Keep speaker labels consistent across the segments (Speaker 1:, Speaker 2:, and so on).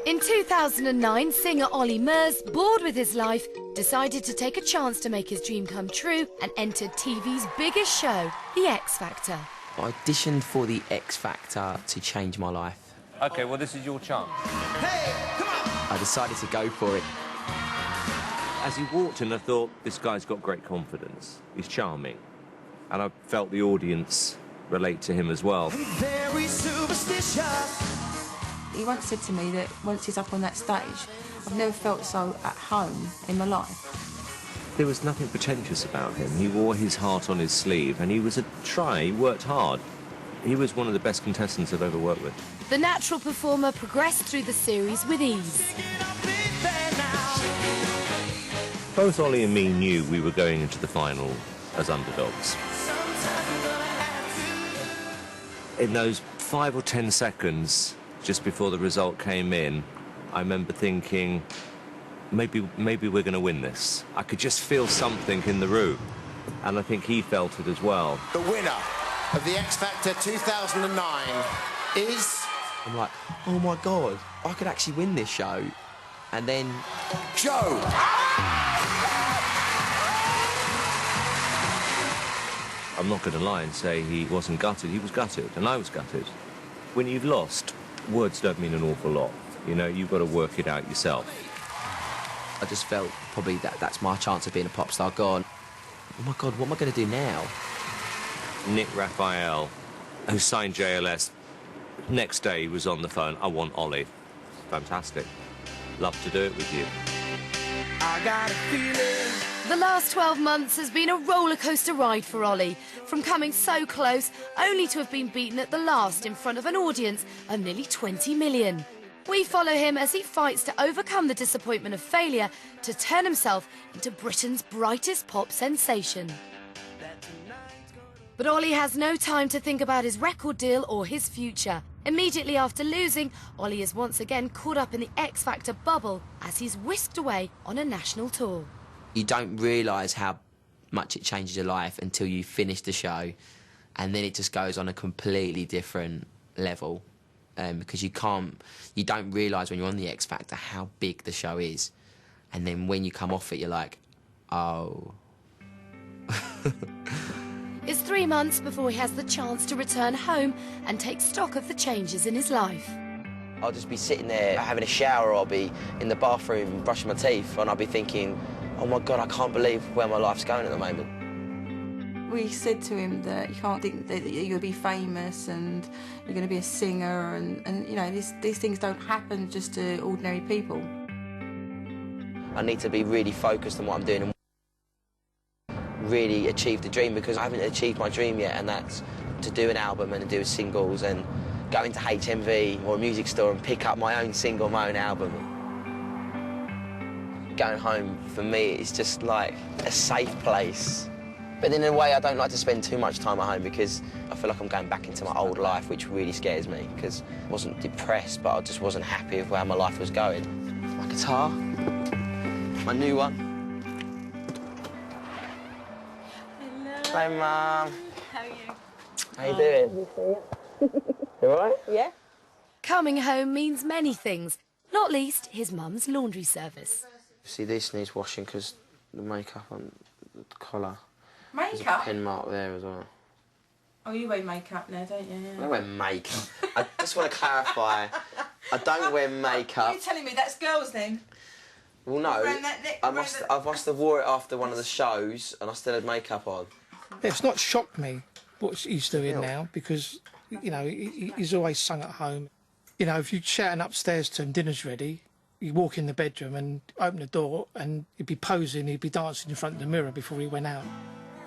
Speaker 1: In 2009, singer Olly Murs, bored with his life, decided to take a chance to make his dream come true and entered TV's biggest show, The X Factor.
Speaker 2: I auditioned for The X Factor to change my life.
Speaker 3: OK, well, this is your chance.
Speaker 4: Hey, come on!
Speaker 2: I decided to go for it.
Speaker 3: As he walked in, I thought, this guy's got great confidence. He's charming. And I felt the audience relate to him as well.
Speaker 4: Very superstitious.
Speaker 5: He once said to me that once he's up on that stage, I've never felt so at home in my life.
Speaker 3: There was nothing pretentious about him. He wore his heart on his sleeve, and he was a try. He worked hard. He was one of the best contestants I've ever worked with.
Speaker 1: The natural performer progressed through the series with ease.
Speaker 3: Both Olly and me knew we were going into the final as underdogs. In those 5 or 10 seconds just before the result came in, I remember thinking, maybe we're going to win this. I could just feel something in the room, and I think he felt it as well.
Speaker 4: The winner of the X Factor 2009 is...
Speaker 2: I'm like, oh my God, I could actually win this show. And then...
Speaker 4: Joe!
Speaker 3: I'm not going to lie and say he wasn't gutted. He was gutted, and I was gutted. When you've lost, words don't mean an awful lot. You know, you've got to work it out yourself.
Speaker 2: I just felt probably that's my chance of being a pop star gone. Oh my God, what am I going to do now?
Speaker 3: Nick Raphael, who signed JLS, next day he was on the phone, I want Olly. Fantastic. Love to do it with you.
Speaker 4: I got a feeling.
Speaker 1: The last 12 months has been a roller coaster ride for Olly, from coming so close only to have been beaten at the last in front of an audience of nearly 20 million. We follow him as he fights to overcome the disappointment of failure to turn himself into Britain's brightest pop sensation. But Olly has no time to think about his record deal or his future. Immediately after losing, Olly is once again caught up in the X Factor bubble as he's whisked away on a national tour.
Speaker 2: You don't realise how much it changes your life until you finish the show, and then it just goes on a completely different level. Because you don't realise when you're on the X Factor how big the show is. And then when you come off it, you're like, oh.
Speaker 1: It's 3 months before he has the chance to return home and take stock of the changes in his life.
Speaker 2: I'll just be sitting there having a shower, or I'll be in the bathroom brushing my teeth, and I'll be thinking, oh my God, I can't believe where my life's going at the moment.
Speaker 5: We said to him that you can't think that you're going to be famous and you're going to be a singer, and you know, these things don't happen just to ordinary people.
Speaker 2: I need to be really focused on what I'm doing and really achieve the dream, because I haven't achieved my dream yet, and that's to do an album and to do singles and go into HMV or a music store and pick up my own single, my own album. Going home, for me, is just like a safe place. But in a way, I don't like to spend too much time at home, because I feel like I'm going back into my old life, which really scares me, because I wasn't depressed, but I just wasn't happy with where my life was going. My guitar, my new one. Hello. Hi, Mum.
Speaker 6: How are you?
Speaker 2: How you doing? You all right?
Speaker 6: Yeah.
Speaker 1: Coming home means many things, not least his mum's laundry service.
Speaker 2: See, this needs washing because the makeup on the collar. There's a
Speaker 5: Makeup?
Speaker 2: pen mark there as well.
Speaker 5: Oh, you wear makeup now, don't you?
Speaker 2: I don't wear makeup. I just want to clarify, I don't wear makeup.
Speaker 5: You're telling me that's girls then?
Speaker 2: Well, no,
Speaker 5: Around that neck,
Speaker 2: I
Speaker 5: around
Speaker 2: must
Speaker 5: that-
Speaker 2: have wore it after one of the shows and I still had makeup on.
Speaker 7: It's not shocked me what he's doing
Speaker 2: Yeah.
Speaker 7: now, because, you know, he's always sung at home. You know, if you're shouting upstairs to him, dinner's ready, you walk in the bedroom and open the door and he'd be posing, he'd be dancing in front of the mirror before he went out.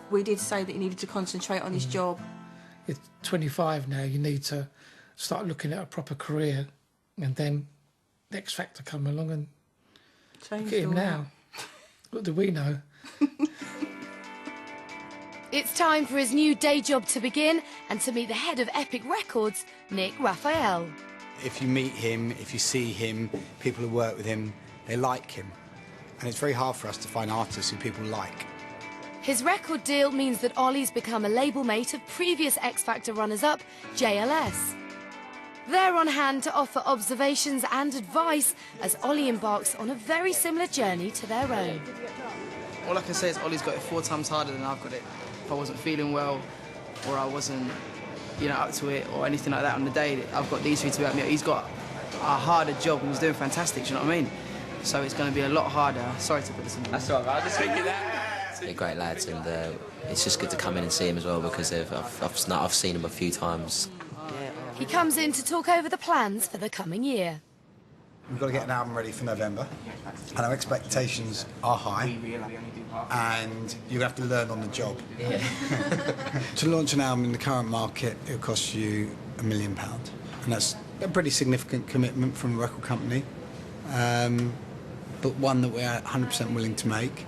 Speaker 5: We did say that he needed to concentrate on his job.
Speaker 7: You're 25 now, you need to start looking at a proper career, and then the X Factor come along and
Speaker 5: Changed
Speaker 7: look at him
Speaker 5: all
Speaker 7: now. What do we know?
Speaker 1: It's time for his new day job to begin and to meet the head of Epic Records, Nick Raphael.
Speaker 8: If you meet him, if you see him, people who work with him, they like him. And it's very hard for us to find artists who people like.
Speaker 1: His record deal means that Olly's become a label mate of previous X Factor runners-up, JLS. They're on hand to offer observations and advice as Olly embarks on a very similar journey to their own.
Speaker 6: All I can say is Olly's got it 4 times harder than I've got it. If I wasn't feeling well or I wasn't, you know, up to it or anything like that on the day, I've got these 3 to help me. He's got a harder job and he's doing fantastic, do you know what I mean? So it's going to be a lot harder. Sorry to put this in.
Speaker 2: That's all right, I just thinking that. They're great lads, and it's just good to come in and see them as well, because I've seen them a few times.
Speaker 1: He comes in to talk over the plans for the coming year.
Speaker 8: We've got to get an album ready for November, and our expectations are high, and you have to learn on the job.
Speaker 2: Yeah.
Speaker 8: To launch an album in the current market, it'll cost you £1 million, and that's a pretty significant commitment from a record company, but one that we're 100% willing to make,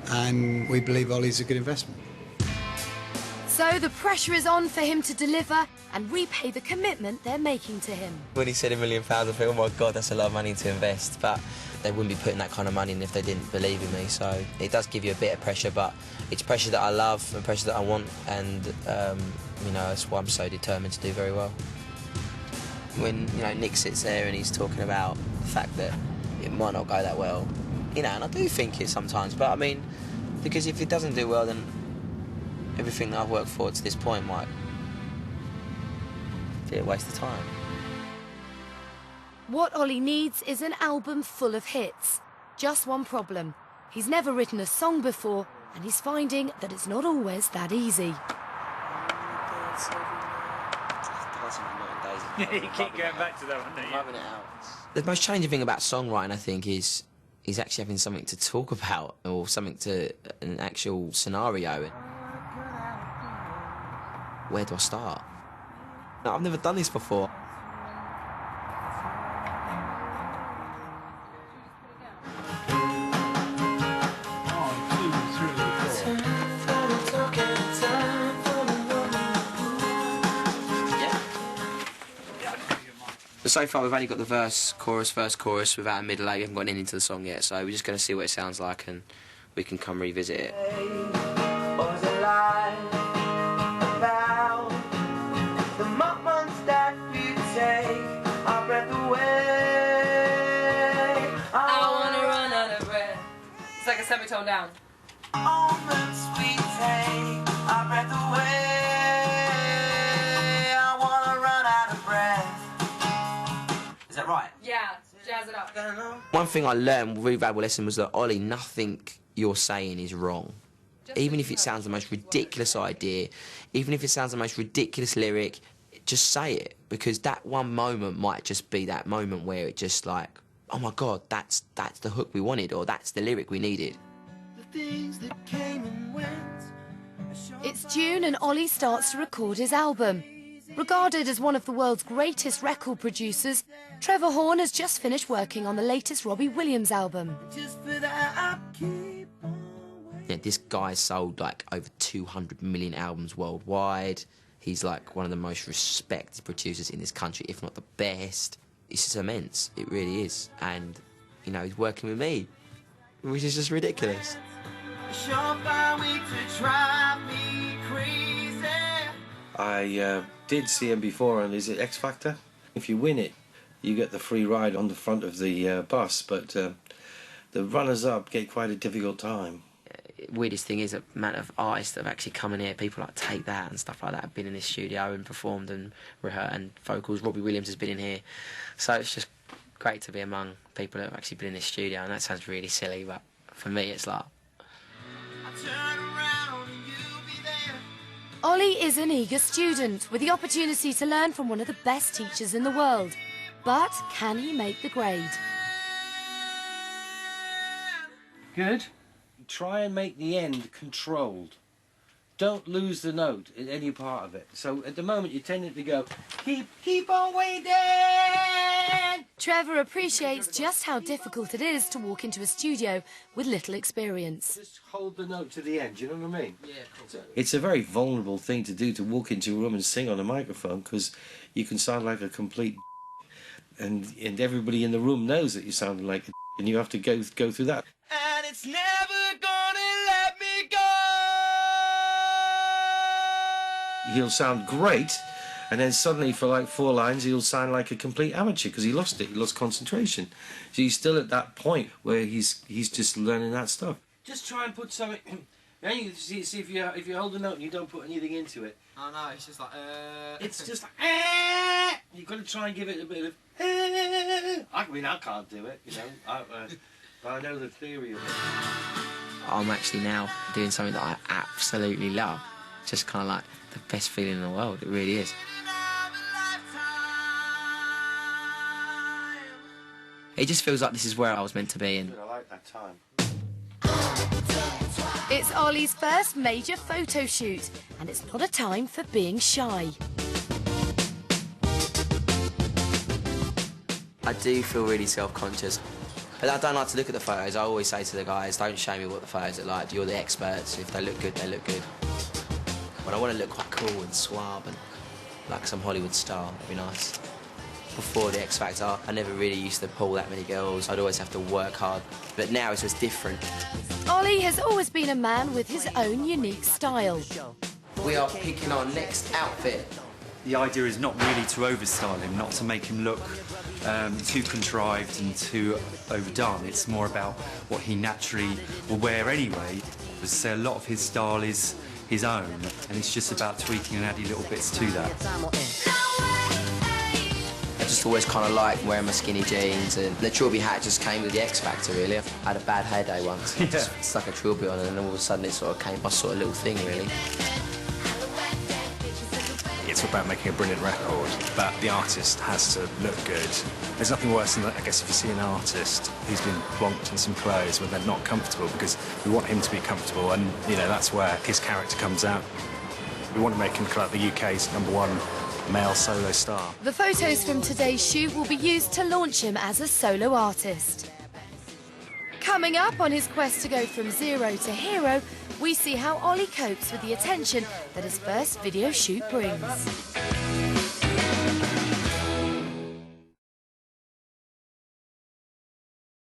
Speaker 8: and we believe Olly's a good investment.
Speaker 1: So the pressure is on for him to deliver and repay the commitment they're making to him.
Speaker 2: When he said £1 million, I think, oh my God, that's a lot of money to invest. But they wouldn't be putting that kind of money in if they didn't believe in me. So it does give you a bit of pressure, but it's pressure that I love and pressure that I want, and you know, that's why I'm so determined to do very well. When, you know, Nick sits there and he's talking about the fact that it might not go that well, you know, and I do think it sometimes, but I mean, because if it doesn't do well, then everything that I've worked for to this point might be a waste of time.
Speaker 1: What Olly needs is an album full of hits. Just one problem. He's never written a song before, and he's finding that it's not always that easy.
Speaker 9: You keep going back to that one, don't you?
Speaker 2: Loving it out. The most challenging thing about songwriting, I think, is actually having something to talk about, or something to an actual scenario. Where do I start? No, I've never done this before. So far we've only got the verse, chorus, without a middle eight. We haven't got an ending to the song yet, so we're just going to see what it sounds like and we can come revisit it.
Speaker 10: It's like a semitone down.
Speaker 2: Is that right?
Speaker 10: Yeah, jazz it up.
Speaker 2: One thing I learned with really valuable lesson was that, Olly, nothing you're saying is wrong. Even if it sounds the most ridiculous idea, even if it sounds the most ridiculous lyric, just say it, because that one moment might just be that moment where it just like, oh my God, that's the hook we wanted, or that's the lyric we needed.
Speaker 1: It's June and Olly starts to record his album. Regarded as one of the world's greatest record producers, Trevor Horn has just finished working on the latest Robbie Williams album.
Speaker 2: Yeah, this guy's sold like over 200 million albums worldwide. He's like one of the most respected producers in this country, if not the best. It's just immense, it really is. And, you know, he's working with me, which is just ridiculous.
Speaker 11: I did see him before on Is It X Factor? If you win it, you get the free ride on the front of the bus, but the runners-up get quite a difficult time.
Speaker 2: Weirdest thing is the amount of artists that have actually come in here, people like Take That and stuff like that, have been in this studio and performed and rehearsed and vocals. Robbie Williams has been in here. So it's just great to be among people that have actually been in this studio, and that sounds really silly, but for me it's like...
Speaker 1: Olly is an eager student with the opportunity to learn from one of the best teachers in the world. But can he make the grade?
Speaker 11: Good. Try and make the end controlled. Don't lose the note in any part of it. So at the moment you're tending to go, keep on waiting!
Speaker 1: Trevor appreciates just how difficult it is to walk into a studio with little experience.
Speaker 11: Just hold the note to the end, you know what I mean?
Speaker 2: Yeah, of course.
Speaker 11: It's a very vulnerable thing to do, to walk into a room and sing on a microphone, because you can sound like a complete and everybody in the room knows that you sound like a and you have to go through that.
Speaker 12: And it's never gonna let me go.
Speaker 11: He'll sound great, And then suddenly, for like 4 lines, he'll sound like a complete amateur because he lost it. He lost concentration. So he's still at that point where he's just learning that stuff. Just try and put something. Now you see if you hold a note and you don't put anything into it.
Speaker 6: Oh no, it's just like.
Speaker 11: It's just like. You've got to try and give it a bit of. I mean, I can't do it, you know. But I know the theory of it.
Speaker 2: I'm actually now doing something that I absolutely love. Just kind of like the best feeling in the world. It really is. It just feels like this is where I was meant to be. And
Speaker 11: I like that time.
Speaker 1: It's Olly's first major photo shoot, and it's not a time for being shy.
Speaker 2: I do feel really self-conscious. But I don't like to look at the photos. I always say to the guys, don't show me what the photos look like. You're the experts. If they look good, they look good. But I want to look quite cool and suave and like some Hollywood star. That'd be nice. Before the X Factor, I never really used to pull that many girls. I'd always have to work hard. But now it's just different.
Speaker 1: Olly has always been a man with his own unique style.
Speaker 2: We are picking our next outfit.
Speaker 13: The idea is not really to overstyle him, not to make him look too contrived and too overdone. It's more about what he naturally will wear anyway. As I say, a lot of his style is his own, and it's just about tweaking and adding little bits to that.
Speaker 2: I just always kind of liked wearing my skinny jeans, and the trilby hat just came with the X Factor, really. I had a bad hair day once,
Speaker 13: Yeah.
Speaker 2: just stuck a trilby on, and then all of a sudden it sort of came my sort of little thing, really.
Speaker 14: It's about making a brilliant record, but the artist has to look good. There's nothing worse than that, I guess, if you see an artist who's been plonked in some clothes where they're not comfortable, because we want him to be comfortable, and, you know, that's where his character comes out. We want to make him like the UK's #1 male solo star.
Speaker 1: The photos from today's shoot will be used to launch him as a solo artist. Coming up on his quest to go from zero to hero, we see how Olly copes with the attention that his first video shoot brings.